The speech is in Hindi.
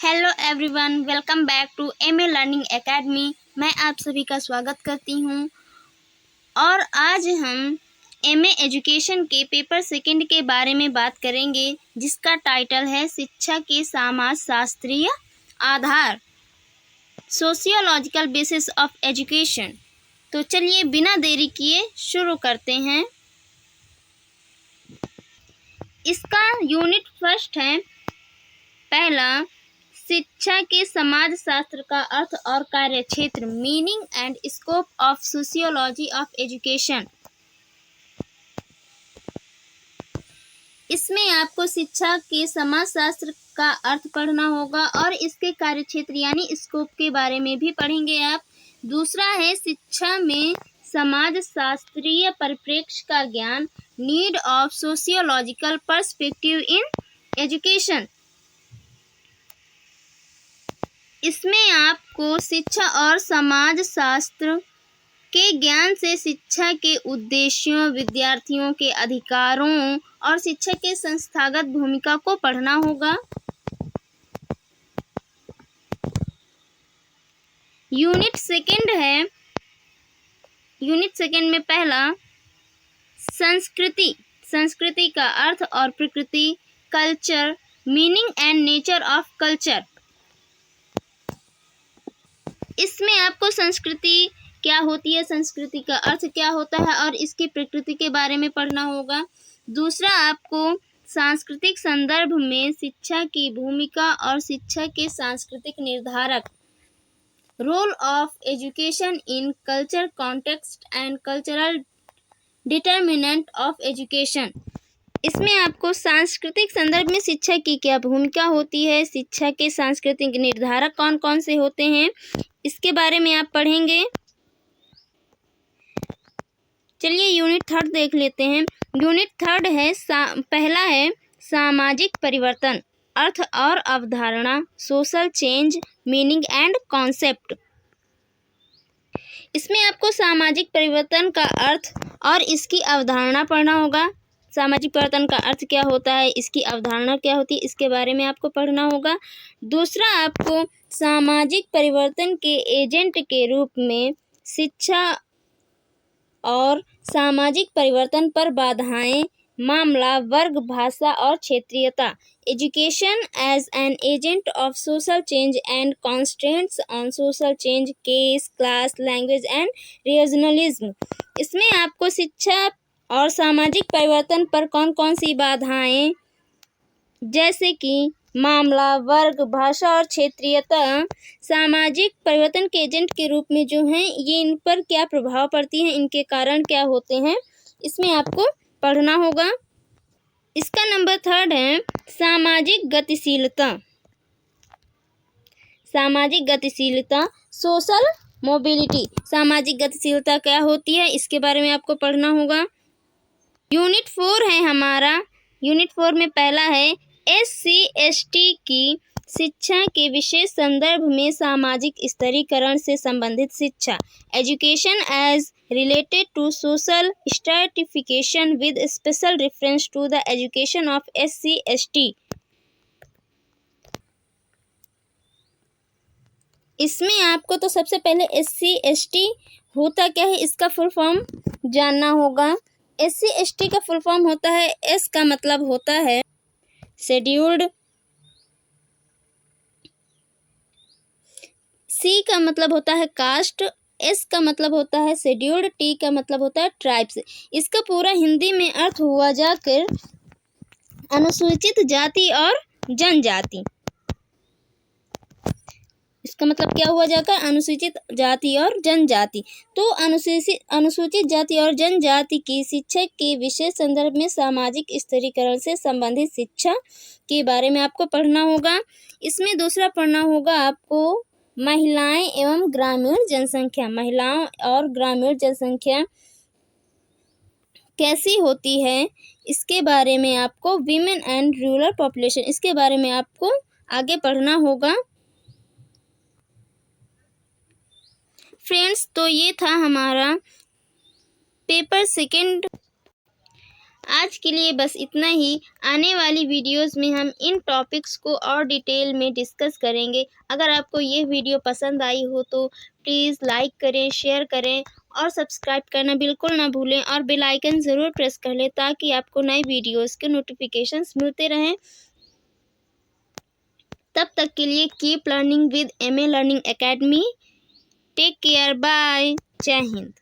Hello everyone, welcome back to MA learning academy. मैं आप सभी का स्वागत करती हूँ और आज हम एमए एजुकेशन के पेपर सेकंड के बारे में बात करेंगे, जिसका टाइटल है शिक्षा के समाज शास्त्रीय आधार, सोशियोलॉजिकल बेसिस ऑफ एजुकेशन। तो चलिए बिना देरी किए शुरू करते हैं। इसका यूनिट फर्स्ट है पहला, शिक्षा के समाज शास्त्र का अर्थ और कार्य क्षेत्र, meaning and scope of sociology of education. इसमें आपको शिक्षा के समाज शास्त्र का अर्थ पढ़ना होगा और इसके कार्य क्षेत्र यानी स्कोप के बारे में भी पढ़ेंगे आप। दूसरा है शिक्षा में समाज शास्त्रीय परिप्रेक्ष्य का ज्ञान, need of sociological perspective in education. इसमें आपको शिक्षा और समाज शास्त्र के ज्ञान से शिक्षा के उद्देश्यों, विद्यार्थियों के अधिकारों और शिक्षा के संस्थागत भूमिका को पढ़ना होगा। यूनिट सेकंड में पहला, संस्कृति का अर्थ और प्रकृति, culture, meaning and nature of culture. इसमें आपको संस्कृति क्या होती है, संस्कृति का अर्थ क्या होता है और इसकी प्रकृति के बारे में पढ़ना होगा। दूसरा, आपको सांस्कृतिक संदर्भ में शिक्षा की भूमिका और शिक्षा के सांस्कृतिक निर्धारक, role of education in culture context and cultural determinant of education. इसमें आपको सांस्कृतिक संदर्भ में शिक्षा की क्या भूमिका होती है, शिक्षा के सांस्कृतिक निर्धारक कौन कौन से होते हैं, इसके बारे में आप पढ़ेंगे। चलिए यूनिट थर्ड देख लेते हैं। यूनिट थर्ड है पहला है सामाजिक परिवर्तन, अर्थ और अवधारणा, social change, meaning and concept. इसमें आपको सामाजिक परिवर्तन का अर्थ और इसकी अवधारणा पढ़ना होगा। सामाजिक परिवर्तन का अर्थ क्या होता है, इसकी अवधारणा क्या होती है, इसके बारे में आपको पढ़ना होगा। दूसरा, आपको सामाजिक परिवर्तन के एजेंट के रूप में शिक्षा और सामाजिक परिवर्तन पर बाधाएं, मामला, वर्ग, भाषा और क्षेत्रीयता, education as an agent of social change and constraints on social change, case, class, language and regionalism. इसमें आपको शिक्षा और सामाजिक परिवर्तन पर कौन कौन सी बाधाएं, जैसे कि मामला, वर्ग, भाषा और क्षेत्रीयता, सामाजिक परिवर्तन के एजेंट के रूप में जो हैं, ये इन पर क्या प्रभाव पड़ती हैं, इनके कारण क्या होते हैं, इसमें आपको पढ़ना होगा। इसका नंबर थर्ड है सामाजिक गतिशीलता। सामाजिक गतिशीलता, सोशल मोबिलिटी। सामाजिक गतिशीलता क्या होती है, इसके बारे में आपको पढ़ना होगा। यूनिट 4 है हमारा। यूनिट 4 में पहला है SC/ST की शिक्षा के विशेष संदर्भ में सामाजिक स्तरीकरण से संबंधित शिक्षा, education as related to social stratification with special reference to the education of SC/ST। इसमें आपको तो सबसे पहले SC/ST होता क्या है, इसका फुल फॉर्म जानना होगा। SC/ST का फुल फॉर्म होता है, S का मतलब होता है शेड्यूल्ड, C का मतलब होता है कास्ट, S का मतलब होता है शेड्यूल्ड, T का मतलब होता है ट्राइब्स। इसका पूरा हिंदी में अर्थ हुआ जाकर अनुसूचित जाति और जनजाति। इसका मतलब क्या हुआ जाकर अनुसूचित जाति और जनजाति। तो अनुसूचित जाति और जनजाति की शिक्षा के विशेष संदर्भ में सामाजिक स्तरीकरण से संबंधित शिक्षा के बारे में आपको पढ़ना होगा। इसमें दूसरा पढ़ना होगा आपको महिलाएं एवं ग्रामीण जनसंख्या। महिलाओं और ग्रामीण जनसंख्या कैसी होती है, इसके बारे में आपको विमेन एंड रूरल पॉपुलेशन, इसके बारे में आपको आगे पढ़ना होगा। फ्रेंड्स, तो ये था हमारा पेपर सेकंड। आज के लिए बस इतना ही। आने वाली वीडियोस में हम इन टॉपिक्स को और डिटेल में डिस्कस करेंगे। अगर आपको ये वीडियो पसंद आई हो तो प्लीज़ लाइक करें, शेयर करें और सब्सक्राइब करना बिल्कुल ना भूलें और बेल आइकन ज़रूर प्रेस कर लें ताकि आपको नए वीडियोस के नोटिफिकेशंस मिलते रहें। तब तक के लिए keep learning with MA learning academy. Take care, bye, जय हिंद।